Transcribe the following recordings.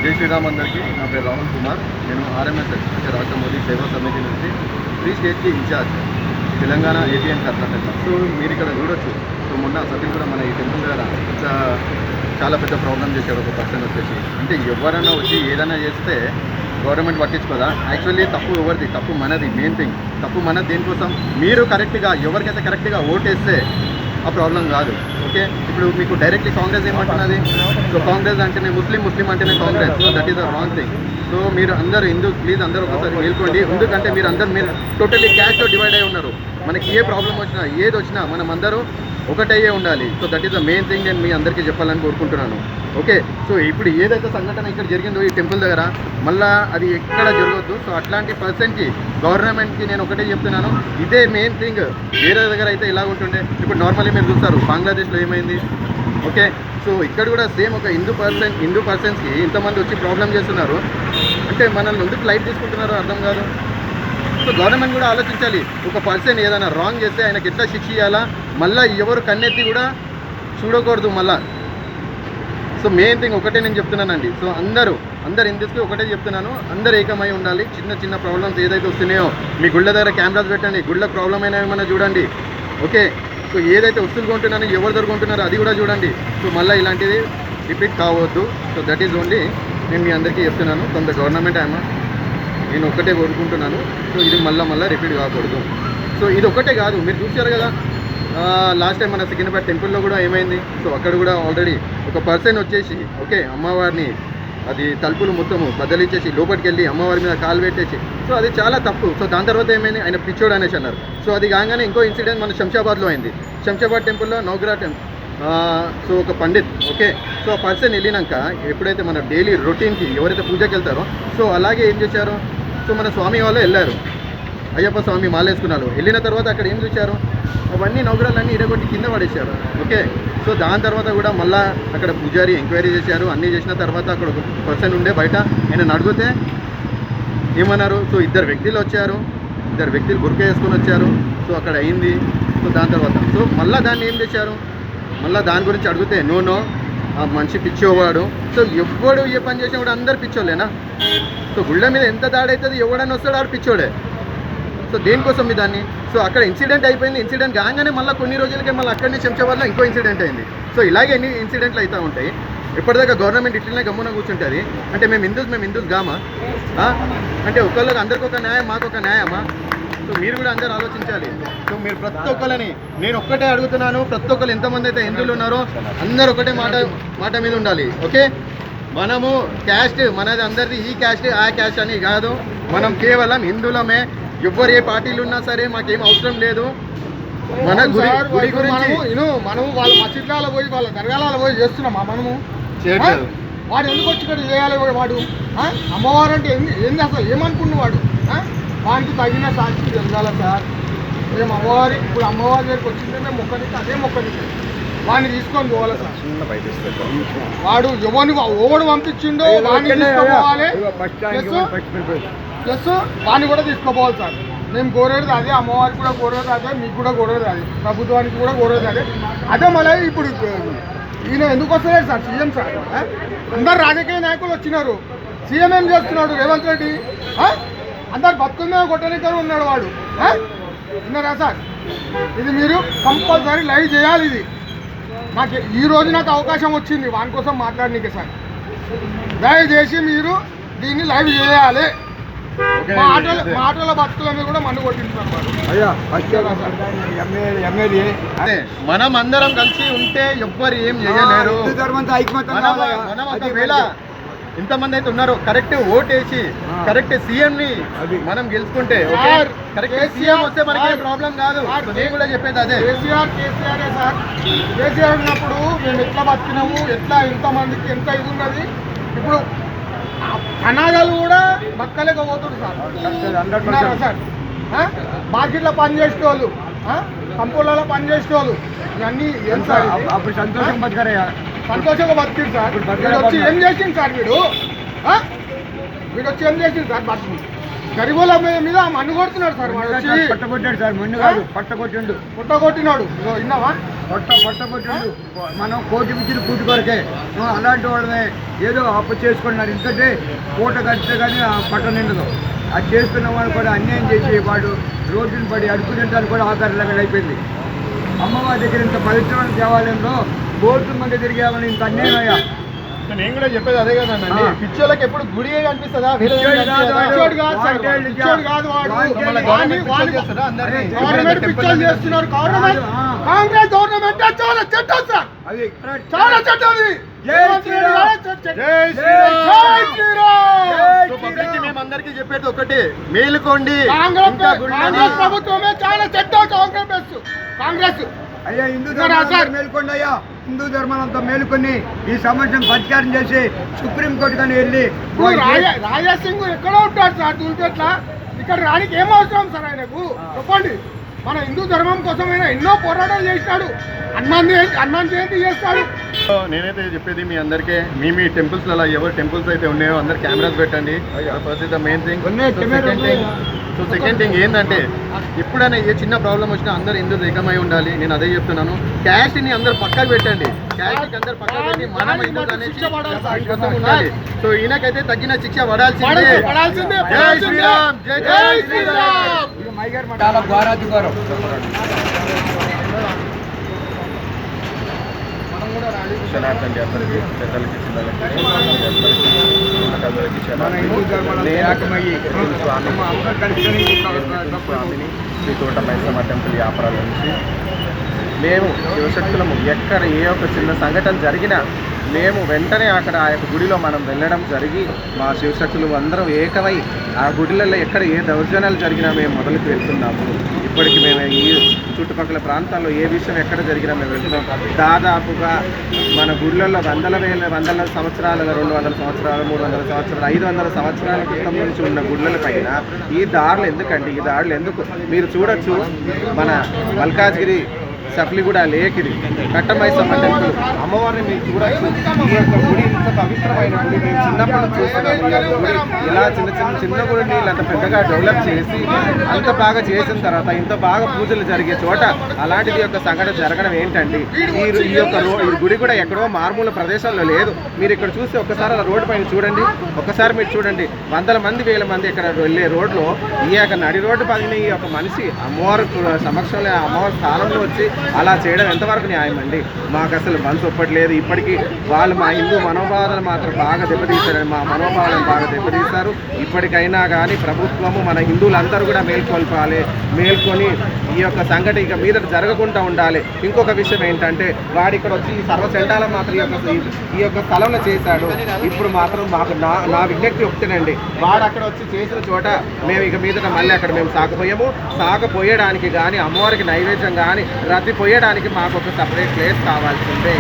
జై శ్రీరామ్ అందరికీ. నా పేరు రాహుల్ కుమార్. నేను ఆర్ఎంఎస్ఎస్ అంటే రాష్ట్ర మోదీ సేవా సమితి నుంచి 3 స్టేట్కి incharge, Telangana, AP and Karnataka. So మీరు ఇక్కడ చూడొచ్చు. సో మొన్న సతీష్ కూడా మన ఈ టెంపుల్ దగ్గర చాలా పెద్ద ప్రాబ్లం చేశాడు ఒక పర్సన్ వచ్చేసి. అంటే ఎవరైనా వచ్చి ఏదైనా చేస్తే గవర్నమెంట్ పట్టించుకోదా? యాక్చువల్లీ తప్పు ఎవరిది? తప్పు మనది. మెయిన్ థింగ్ తప్పు మనది. దేనికోసం? మీరు కరెక్ట్గా ఎవరికైతే కరెక్ట్గా ఓటేస్తే ఆ ప్రాబ్లం కాదు. ఓకే, ఇప్పుడు మీకు డైరెక్ట్లీ కాంగ్రెస్ ఏమంటున్నది? సో కాంగ్రెస్ అంటేనే ముస్లిం అంటేనే Congress. So that is the wrong thing. So మీరు అందరూ ప్లీజ్ అందరూ ఒకసారి మేల్కోండి. ఎందుకంటే మీరు టోటల్లీ క్యాస్ట్తో డివైడ్ అయి ఉన్నారు. మనకి ఏ ప్రాబ్లం వచ్చినా ఏది వచ్చినా మనం అందరూ ఒకటయ్యే ఉండాలి. So that is the main thing నేను మీ అందరికీ చెప్పాలని కోరుకుంటున్నాను. ఓకే, సో ఇప్పుడు ఏదైతే సంఘటన ఇక్కడ జరిగిందో ఈ టెంపుల్ దగ్గర, మళ్ళీ అది ఎక్కడ జరగవద్దు. సో అట్లాంటి పర్సన్కి గవర్నమెంట్కి నేను ఒకటే చెప్తున్నాను, ఇదే మెయిన్ థింగ్. వేరే దగ్గర అయితే ఇలా ఉంటుండే. ఇప్పుడు నార్మల్లీ మీరు చూస్తారు బంగ్లాదేశ్లో ఏమైంది. ఓకే, సో ఇక్కడ కూడా సేమ్ ఒక హిందూ పర్సన్స్కి ఇంతమంది వచ్చి ప్రాబ్లం చేస్తున్నారు అంటే మనల్ని ఎందుకు లైట్ తీసుకుంటున్నారో అర్థం కాదు. సో గవర్నమెంట్ కూడా ఆలోచించాలి. ఒక పర్సన్ ఏదైనా రాంగ్ చేస్తే ఆయనకి ఎట్లా శిక్ష ఇవ్వాలా, మళ్ళీ ఎవరు కన్నెత్తి కూడా చూడకూడదు మళ్ళా. సో మెయిన్ థింగ్ ఒకటే నేను చెప్తున్నానండి. సో అందరూ హిందూస్కి ఒకటే చెప్తున్నాను, అందరూ ఏకమై ఉండాలి. చిన్న ప్రాబ్లమ్స్ ఏదైతే వస్తున్నాయో మీ గుళ్ళ దగ్గర కెమెరాస్ పెట్టండి, గుళ్ళ ప్రాబ్లం అయినా ఏమైనా చూడండి. ఓకే, సో ఏదైతే వస్తువులు కొంటున్నానో ఎవరు దొరుకుంటున్నారో అది కూడా చూడండి. సో మళ్ళీ ఇలాంటిది రిపీట్ కావద్దు. సో దట్ ఈజ్ ఓన్లీ నేను మీ అందరికీ చెప్తున్నాను. కొంత గవర్నమెంట్ నేను ఒక్కటే కోరుకుంటున్నాను. సో ఇది మళ్ళీ రిపీట్ కాకూడదు. సో ఇది ఒక్కటే కాదు, మీరు చూశారు కదా లాస్ట్ టైం మన సికింద్రాబాద్ టెంపుల్లో కూడా ఏమైంది. సో అక్కడ కూడా ఆల్రెడీ ఒక పర్సన్ వచ్చేసి ఓకే అమ్మవారిని అది తలుపులు మొత్తము బదలించేసి లోపలికి వెళ్ళి అమ్మవారి మీద కాలు పెట్టేసి, సో అది చాలా తప్పు. సో దాని తర్వాత ఏమైంది, ఆయన పిచ్చోడు అనేసి అన్నారు. సో అది కాగానే ఇంకో ఇన్సిడెంట్ మన శంషాబాద్లో అయింది. శంషాబాద్ టెంపుల్లో నవగ్రహ టెంపుల్. సో ఒక పండిత్ ఓకే, సో ఆ పర్సన్ వెళ్ళినాక ఎప్పుడైతే మన డైలీ రొటీన్కి ఎవరైతే పూజకి వెళ్తారో సో అలాగే ఏం చేశారు, సో మన స్వామి వాళ్ళు వెళ్ళారు, అయ్యప్ప స్వామి మాలేసుకున్నారు. వెళ్ళిన తర్వాత అక్కడ ఏం చూశారు, అవన్నీ నవగ్రహాలన్నీ ఇరగొట్టి కింద పడేశారు. ఓకే, సో దాని తర్వాత కూడా మళ్ళీ అక్కడ పూజారి ఎంక్వైరీ చేశారు. అన్నీ చేసిన తర్వాత అక్కడ ఒక పర్సన్ ఉండే బయట, ఆయన అడిగితే ఏమన్నారు, సో 2 వ్యక్తులు వచ్చారు, 2 వ్యక్తులు బురక వేసుకొని వచ్చారు. సో అక్కడ అయింది. సో దాని తర్వాత సో మళ్ళీ దాన్ని ఏం చేశారు, మళ్ళీ దాని గురించి అడిగితే నో ఆ మనిషి పిచ్చోవాడు. సో ఎవడు ఏ పని చేసినా కూడా అందరు పిచ్చోళ్ళేనా? సో గుళ్ళ మీద ఎంత దాడి అవుతుంది, ఎవడని వస్తాడు ఆడు పిచ్చోడే. సో దేనికోసం మీ దాన్ని? సో అక్కడ ఇన్సిడెంట్ అయిపోయింది. ఇన్సిడెంట్ కాగానే మళ్ళీ కొన్ని రోజులకే మళ్ళీ అక్కడనే శంషాబాద్లో ఇంకో ఇన్సిడెంట్ అయింది. సో ఇలాగే ఎన్ని ఇన్సిడెంట్లు అవుతూ ఉంటాయి. ఎప్పటిదాకా గవర్నమెంట్ ఇట్లనే గమ్మున కూర్చుంటుంది అంటే మేము హిందూస్ గామా? అంటే ఒకళ్ళకి అందరికి ఒక న్యాయం, మాకు ఒక న్యాయమా? సో మీరు కూడా అందరూ ఆలోచించాలి. సో మీరు ప్రతి ఒక్కరిని నేను ఒక్కటే అడుగుతున్నాను, ప్రతి ఒక్కరు ఎంతమంది అయితే హిందువులు ఉన్నారో అందరూ ఒకటే మాట మీద ఉండాలి. ఓకే, మనము క్యాస్ట్ మనది అందరిది, ఈ క్యాస్ట్ ఆ క్యాస్ట్ అని కాదు, మనం కేవలం హిందువులమే. ఎవ్వరు ఏ పార్టీలు ఉన్నా సరే మాకేం అవసరం లేదు. మన గుడి గురించి మనము వాళ్ళ మసీద్లలో పోయి వాళ్ళ దర్గాలలో పోయి చేస్తున్నామా? మనము చేయట్లేదు. వాడు ఎందుకు వచ్చి ఇక్కడ చేయాలి? వాడు అమ్మవారు అంటే ఏంది అసలు ఏమనుకున్నాడు వాడు? వానికి తగిన సాక్షి జరగాల సార్. మేము అమ్మవారి ఇప్పుడు అమ్మవారి దగ్గరికి వచ్చిందే మేము మొక్కనికి అదే మొక్కనికి వాడిని తీసుకొని పోవాలి సార్. వాడు ఎవడు పంపించిండో వాడిని తీసుకోవాలి, ప్లస్ వాడిని కూడా తీసుకోపోవాలి సార్. మేము కోరేది అదే, అమ్మవారికి కూడా కోరేది అదే, మీకు కూడా కోరేది అదే, ప్రభుత్వానికి కూడా కోరేది అదే. అదే మళ్ళీ ఇప్పుడు ఈయన ఎందుకు వస్తలేడు సార్? సీఎం సార్ అందరు రాజకీయ నాయకులు వచ్చినారు. సీఎం ఏం చేస్తున్నాడు? రేవంత్ రెడ్డి అందరు బతుకునే కొట్టనికనే ఉన్నాడు వాడు. విన్నారా సార్? ఇది మీరు కంపల్సరీ లైవ్ చేయాలి. ఇది నాకు ఈరోజు నాకు అవకాశం వచ్చింది వాని కోసం మాట్లాడనీకే సార్. దయచేసి మీరు దీన్ని లైవ్ చేయాలి. మాటల బతుకుల మీద కూడా మందు కొట్టింటున్నారు. మనం అందరం కలిసి ఉంటే ఎవ్వరు ఏం చేయలేరు. మనం ఒకవేళ ఇంతమంది అయితే ఉన్నారు కరెక్ట్ ఓటేసి కరెక్ట్ సీఎంని మనం గెలుచుకుంటే కరెక్ట్ సీఎం వస్తే మనకి ప్రాబ్లం కాదు. నేను కూడా చెప్పేది అదే. కేసీఆర్ సార్, కేసీఆర్ ఉన్నప్పుడు మేము ఎట్లా బతికినాము, ఎట్లా ఇంతమందికి ఎంత ఇది ఉన్నది. ఇప్పుడు అనాథాలు కూడా బతకలేకపోతున్నారు సార్. సార్ మార్కెట్లో పని చేసేవాళ్ళు, కంపౌండ్లలో పని చేసేవాళ్ళు ఇవన్నీ ఏం సార్? అప్పుడు సంతోషం బతకరయ్యా, సంతోషంగా బతికింది సార్. వీడు వచ్చి ఏం చేసింది సార్? వీడు వచ్చి ఏం చేసింది సార్? బతుకు గరిబుల మీద మన్ను కొడుతున్నాడు సార్. పట్టగొట్టాడు సార్, మన్ను కాదు పట్టగొట్టిండు, పుట్టగొట్టినాడు. విన్నావా? పట్టబట్టాడు మనం కోటి మించిన కూటి కొరకే అలాంటి వాళ్ళని ఏదో అప్పు చేసుకున్నారు. ఎందుకంటే పూట కడితే కానీ ఆ పట్ట నిండదు. అది చేస్తున్న వాళ్ళు కూడా అన్యాయం చేసి వాడు రోడ్డుని పడి అడుగు తింటానికి కూడా ఆధారంగా అయిపోయింది. అమ్మవారి దగ్గర ఇంత పవిత్రమైన దేవాలయంలో కోట్ల మంది తిరిగేవాళ్ళని ఇంత అన్యాయం అయ్యా. నేను కూడా చెప్పేది అదే కదండి, పిచ్చోళ్ళకి ఎప్పుడు గుడి అనిపిస్తుందా? గవర్నమెంట్ పిచ్చోళ్ళు చేస్తున్నారు. కాంగ్రెస్ గవర్నమెంట్ చాలా చెడ్డం సార్, అది చాలా చెడ్డది. మేమందరికీ చెప్పేది ఒకటి, మేలుకోండి. కాంగ్రెస్ ప్రభుత్వమే చాలా చెడ్డ. కాంగ్రెస్ అయ్యా హిందూ ధర్మం మేలుకోండి అయ్యా. హిందూ ధర్మాలంతా మేలుకొని ఈ సమస్యను పరిష్కారం చేసి సుప్రీంకోర్టు కానీ వెళ్ళి రాజాసింగ్ ఎక్కడో ఉంటాడు సార్ చూసేట్లా. ఇక్కడ రానికి ఏం అవసరం సార్ ఆయనకు చెప్పండి. మన హిందూ ధర్మం కోసమైనా ఎన్నో పోరాటాలు చేస్తాడు. హనుమాన్ జయంతి చేస్తాడు. నేనైతే చెప్పేది మీ అందరికీ, మీ టెంపుల్స్లలో ఎవరు టెంపుల్స్ అయితే ఉన్నాయో అందరు కెమెరాస్ పెట్టండి. First the main thing. So second thing ఏంటంటే, ఎప్పుడైనా ఏ చిన్న ప్రాబ్లం వచ్చినా అందరు హిందూస్ ఏకమై ఉండాలి. నేను అదే చెప్తున్నాను. క్యాస్ట్ని అందరు పక్కకు పెట్టండి. క్యాస్ట్కి అందరు పక్కకు పెట్టి మనం హిందూస్ అనేది కోసం ఉండాలి. సో ఈయనకైతే తగ్గిన శిక్ష పడాల్సిందే. జై శ్రీరామ్, జై శ్రీరామ్. చాలా ఘోరాతి ఘోరం. క్షణార్థండి అందరికీ, పెద్దలకి చిన్నలకి మన హిందూ ధర్మాలను ఏకమయ్యి స్వామిని శ్రీ తోట మైసమ్మ టెంపుల్ వ్యాపారాల నుంచి మేము శివశక్తులము ఎక్కడ ఏ ఒక్క చిన్న సంఘటన జరిగినా మేము వెంటనే అక్కడ ఆ యొక్క గుడిలో మనం వెళ్ళడం జరిగి మా శివశక్తులు అందరం ఏకమై ఆ గుడిలలో ఎక్కడ ఏ దౌర్జన్యాలు జరిగినా మేము మొదలుకు వెళ్తున్నాము. ఇప్పటికి మేము ఈ చుట్టుపక్కల ప్రాంతాల్లో ఏ విషయం ఎక్కడ జరిగినా మేము వెళ్తున్నాం. దాదాపుగా మన గుడిలలో వందల సంవత్సరాల 200 సంవత్సరాలు 300 సంవత్సరాలు 500 సంవత్సరాల క్రితం నుంచి ఉన్న గుళ్ళల పైన ఈ దారులు ఎందుకండి? ఈ దారులు ఎందుకు? మీరు చూడొచ్చు, మన మల్కాజ్గిరి సఫ్లిగూడ లేక్ ఇది కట్టమైసమ్మ టెంపుల్ అమ్మవారిని మీరు చూడొచ్చు. ఈ యొక్క గుడి ఇంత పవిత్రమైన గుడి మేము చిన్నప్పుడు చూస్తున్నాము. గుడి ఇలా చిన్న గుడిని అంత పెద్దగా డెవలప్ చేసి అంత బాగా చేసిన తర్వాత ఇంత బాగా పూజలు జరిగే చోట అలాంటిది యొక్క సంఘటన జరగడం ఏంటండి? ఈ యొక్క ఈ గుడి కూడా ఎక్కడో మారుమూల ప్రదేశాల్లో లేదు. మీరు ఇక్కడ చూస్తే ఒక్కసారి అలా రోడ్డు పైన చూడండి, ఒక్కసారి మీరు చూడండి. వందల మంది 1000 మంది ఇక్కడ వెళ్ళే రోడ్లో ఈ యొక్క నడి రోడ్డు పైన ఈ యొక్క మనిషి అమ్మవారి సమక్షంలో అమ్మవారి స్థానంలో వచ్చి అలా చేయడం ఎంతవరకు న్యాయం అండి? మాకు అసలు మనసు ఒప్పట్లేదు. ఇప్పటికీ వాళ్ళు మా హిందూ మనోభావాలను మాత్రం బాగా దెబ్బతీశారని, మా మనోభావాలను బాగా దెబ్బతీశారు. ఇప్పటికైనా కానీ ప్రభుత్వము మన హిందువులందరూ కూడా మేల్కొని ఈ యొక్క సంఘటన ఇక మీద జరగకుండా ఉండాలి. ఇంకొక విషయం ఏంటంటే, వాడు ఇక్కడ వచ్చి ఈ సర్వచండాలం మాత్రం ఈ యొక్క స్థలంలో చేశాడు. ఇప్పుడు మాత్రం మాకు నా విజ్ఞప్తి ఒకటేనండి, వాడు అక్కడ వచ్చి చేసిన చోట మేము ఇక మీద మళ్ళీ అక్కడ మేము సాగపోయడానికి కానీ అమ్మవారికి నైవేద్యం కానీ రద్దిపోయడానికి మాకు ఒక సపరేట్ ప్లేస్ కావాల్సిందే.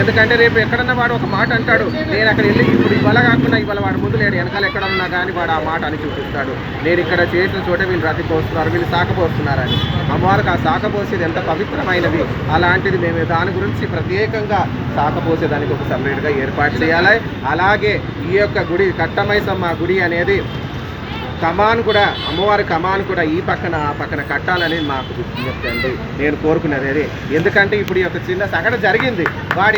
ఎందుకంటే రేపు ఎక్కడన్నా వాడు ఒక మాట అంటాడు, నేను అక్కడ వెళ్ళి ఇప్పుడు ఇవాళ కాకుండా ఇవాళ వాడు ముందు లేడు, వెనకాల ఎక్కడన్నా కానీ వాడు ఆ మాట అని చూపిస్తాడు. నేను ఇక్కడ చేసిన చోట వీళ్ళు రద్దిపోస్తున్నారు, వీళ్ళు సాకపోస్తున్నారని. అమ్మవారికి ఆ సాకపోసేది ఎంత పవిత్రమైనవి. అలాంటిది మేము దాని గురించి ప్రత్యేకంగా సాకపోసేదానికి ఒక సపరేట్గా ఏర్పాటు చేయాలి. అలాగే ఈ యొక్క గుడి కట్టమైసమ్మ గుడి అనేది కమాన్ కూడా, అమ్మవారి కమాన్ కూడా ఈ పక్కన ఆ పక్కన కట్టాలని మాకు విజ్ఞప్తి అండి. నేను కోరుకున్నది అదే. ఎందుకంటే ఇప్పుడు ఈ యొక్క చిన్న సంఘటన జరిగింది, వాడు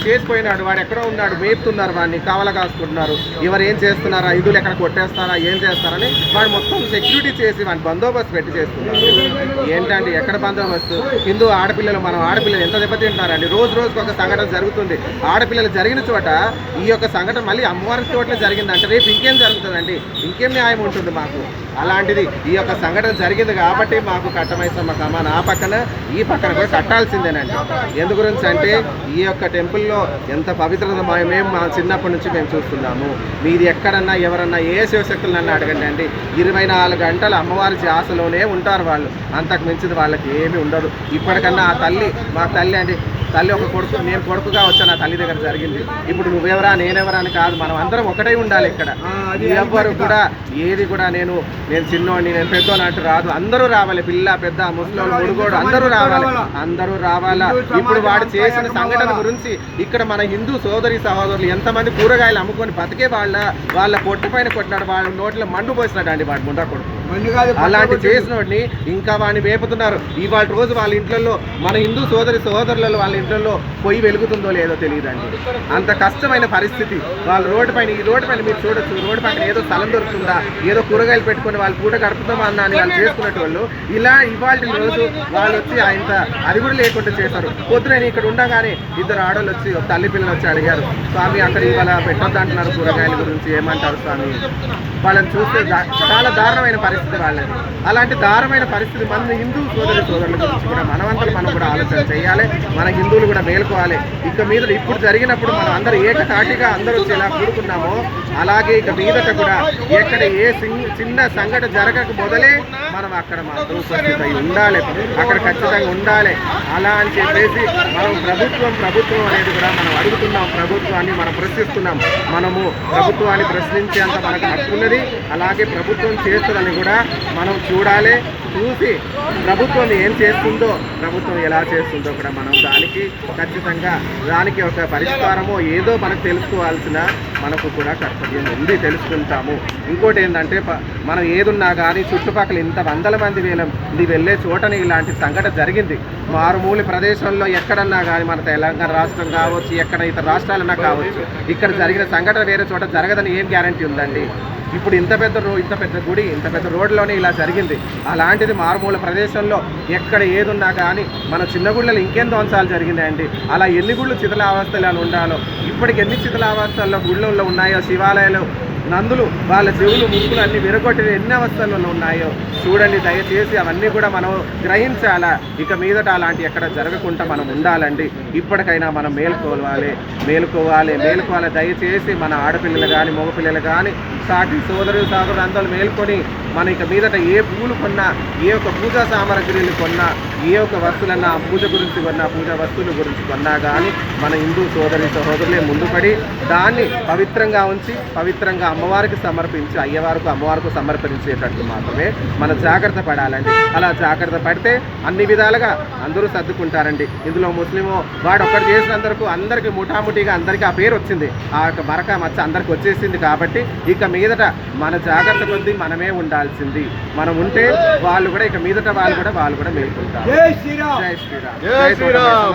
చేసిపోయినాడు, వాడు ఎక్కడో ఉన్నాడు, మేపుతున్నారు, వాడిని కావల కాసుకుంటున్నారు. ఎవరు ఏం చేస్తున్నారా, ఐదులు ఎక్కడ కొట్టేస్తారా, ఏం చేస్తారని వాడు మొత్తం సెక్యూరిటీ చేసి వాడిని బందోబస్తు పెట్టి చేస్తున్నారు. ఏంటంటే ఎక్కడ బందోబస్తు? హిందూ ఆడపిల్లలు, మనం ఆడపిల్లలు ఎంత దెబ్బతింటారండి? రోజుకు ఒక సంఘటన జరుగుతుంది. ఆడపిల్లలు జరిగిన చోట ఈ యొక్క సంఘటన మళ్ళీ అమ్మవారి చోట్ల జరిగిందంటే రేపు ఇంకేం జరుగుతుందండి? ఇంకేం న్యాయం ఉంటుంది మాకు? అలాంటిది ఈ యొక్క సంఘటన జరిగింది కాబట్టి మాకు కట్టమైసమ్మ కమాన్ ఆ పక్కన ఈ పక్కన కూడా కట్టాల్సిందేనండి. ఎందు గురించి అంటే ఈ యొక్క టెంపుల్లో ఎంత పవిత్రత మేము మా చిన్నప్పటి నుంచి మేము చూస్తున్నాము. మీది ఎక్కడన్నా ఎవరన్నా ఏ శివశక్తులు నన్ను అడగండి అండి, 24 గంటలు అమ్మవారి ధ్యాసలోనే ఉంటారు వాళ్ళు. అంతకు మించింది వాళ్ళకి ఏమీ ఉండదు. ఇప్పటికన్నా ఆ తల్లి, మా తల్లి అండి, తల్లి ఒక కొడుకు, నేను కొడుకుగా వచ్చాను, నా తల్లి దగ్గర జరిగింది. ఇప్పుడు నువ్వెవరా నేనెవరా అని కాదు, మనం అందరం ఒకటై ఉండాలి. ఇక్కడ ఎవ్వరు కూడా ఏది కూడా నేను చిన్నోడిని, నేను పెద్దోని అంటూ రాదు. అందరూ రావాలి, పిల్ల పెద్ద ముసలోళ్ళు ముడుగోడు అందరూ రావాలా. ఇప్పుడు వాడు చేసిన సంఘటన గురించి ఇక్కడ మన హిందూ సోదరులు ఎంతమంది కూరగాయలు అమ్ముకొని బతికే వాళ్ళ పొట్టు పైన కొట్టినాడు, వాళ్ళ నోట్లో మండు పోసినాడు అండి వాడు ముండా కొడుకు. బండి కాదు, అలాంటి చేసినోడిని ఇంకా వాడిని వేపుతున్నారు. ఇవాళ రోజు వాళ్ళ ఇంట్లో మన హిందూ సోదరులలో వాళ్ళ ఇంట్లో పొయ్యి వెలుగుతుందో లేదో తెలియదండి. అంత కష్టమైన పరిస్థితి. వాళ్ళ ఈ రోడ్డు పైన మీరు చూడొచ్చు, రోడ్డు పక్కన ఏదో స్థలం దొరుకుతుందా, ఏదో కూరగాయలు పెట్టుకుని వాళ్ళు పూట గడుపుతామా అని వాళ్ళు చేసుకున్నట్టు వాళ్ళు ఇవాళ రోజు వాళ్ళు వచ్చి ఆయన అది కూడా లేకుండా చేశారు. పొద్దున ఇక్కడ ఉండగానే ఇద్దరు ఆడోళ్ళు వచ్చి తల్లి పిల్లలు వచ్చి అడిగారు, స్వామి అక్కడ ఇవాళ పెట్టొద్దు అంటున్నారు కూరగాయల గురించి, ఏమంటారు స్వామి? వాళ్ళని చూస్తే చాలా దారుణమైన పరిస్థితి వాళ్ళది. అలాంటి దారుణమైన పరిస్థితి మన హిందూ సోదరుల గురించి కూడా మనం కూడా ఆలోచన చేయాలి. మన హిందువులు కూడా మేలుకోవాలి. ఇక మీద ఇప్పుడు జరిగినప్పుడు మనం అందరూ ఏకతాటిగా అందరూ వచ్చి ఎలా కూడుకున్నామో అలాగే ఇక మీదట కూడా ఎక్కడ ఏ చిన్న సంఘటన జరగక మొదలే మనం అక్కడ మాత్రం ఉపస్థితి అయి ఉండాలి, అక్కడ ఖచ్చితంగా ఉండాలి. అలా అని చెప్పేసి మనం ప్రభుత్వం అనేది కూడా మనం అడుగుతున్నాం, ప్రభుత్వాన్ని మనం ప్రశ్నిస్తున్నాం. మనము ప్రభుత్వాన్ని ప్రశ్నించేంత మనకు హక్కు ఉన్నది. అలాగే ప్రభుత్వం చేస్తుందని కూడా మనం చూడాలి. చూసి ప్రభుత్వం ఏం చేస్తుందో, ప్రభుత్వం ఎలా చేస్తుందో కూడా మనం దానికి ఒక పరిష్కారమో ఏదో మనకు తెలుసుకోవాల్సిన మనకు కూడా కర్తవ్యం ఉంది, తెలుసుకుంటాము. ఇంకోటి ఏంటంటే మనం ఏదున్నా కానీ చుట్టుపక్కల ఇంత వందల మంది వెళ్ళే చోటని ఇలాంటి సంఘటన జరిగింది. మారుమూల ప్రదేశంలో ఎక్కడన్నా కానీ మన తెలంగాణ రాష్ట్రం కావచ్చు, ఎక్కడ ఇతర రాష్ట్రాలన్నా కావచ్చు, ఇక్కడ జరిగిన సంఘటన వేరే చోట జరగదని ఏం గ్యారంటీ ఉందండి? ఇప్పుడు ఇంత పెద్ద గుడి, ఇంత పెద్ద రోడ్లోనే ఇలా జరిగింది. అలాంటిది మారుమూల ప్రదేశంలో ఎక్కడ ఏదున్నా కానీ మన చిన్న గుళ్ళలో ఇంకెంతో అంశాలు జరిగినాయండి. అలా ఎన్ని గుళ్ళు శిథిలావస్థలు అని ఉండాలో, ఇప్పటికి ఎన్ని శిథిలావస్థల్లో గుళ్ళల్లో ఉన్నాయో, శివాలయాలు నందులు వాళ్ళ చెవులు ముక్కులు అన్ని విరగొట్టిన ఎన్ని అవస్థలలో ఉన్నాయో చూడండి. దయచేసి అవన్నీ కూడా మనం గ్రహించాలా. ఇక మీదట అలాంటి ఎక్కడ జరగకుండా మనం ఉండాలండి. ఇప్పటికైనా మనం మేలుకోవాలి. దయచేసి మన ఆడపిల్లలు కానీ మగపిల్లలు కానీ సాటి సోదరులు అందరూ మేల్కొని మన ఇక మీదట ఏ పూలు కొన్నా, ఏ ఒక్క పూజా సామాగ్రిలు కొన్నా, ఏ ఒక్క వస్తువులన్నా పూజ గురించి కొన్నా, పూజా వస్తువుల గురించి కొన్నా కానీ మన హిందూ సోదరులే ముందుపడి దాన్ని పవిత్రంగా ఉంచి పవిత్రంగా అమ్మవారికి సమర్పించి అమ్మవారికి సమర్పించేటట్టు మాత్రమే మనం జాగ్రత్త పడాలండి. అలా జాగ్రత్త పడితే అన్ని విధాలుగా అందరూ సర్దుకుంటారండి. ఇందులో ముస్లిము వాడు ఒక్కటి చేసినందుకు అందరికీ ముఠాముఠిగా అందరికీ ఆ పేరు వచ్చింది, ఆ యొక్క మరక మచ్చ అందరికి వచ్చేసింది. కాబట్టి ఇక మీదట మన జాగ్రత్త కొద్దీ మనమే ఉండాల్సింది. మనం ఉంటే వాళ్ళు కూడా ఇక మీదట వాళ్ళు కూడా మేల్కొంటారు. జై శ్రీరామ్. జై శ్రీరామ్.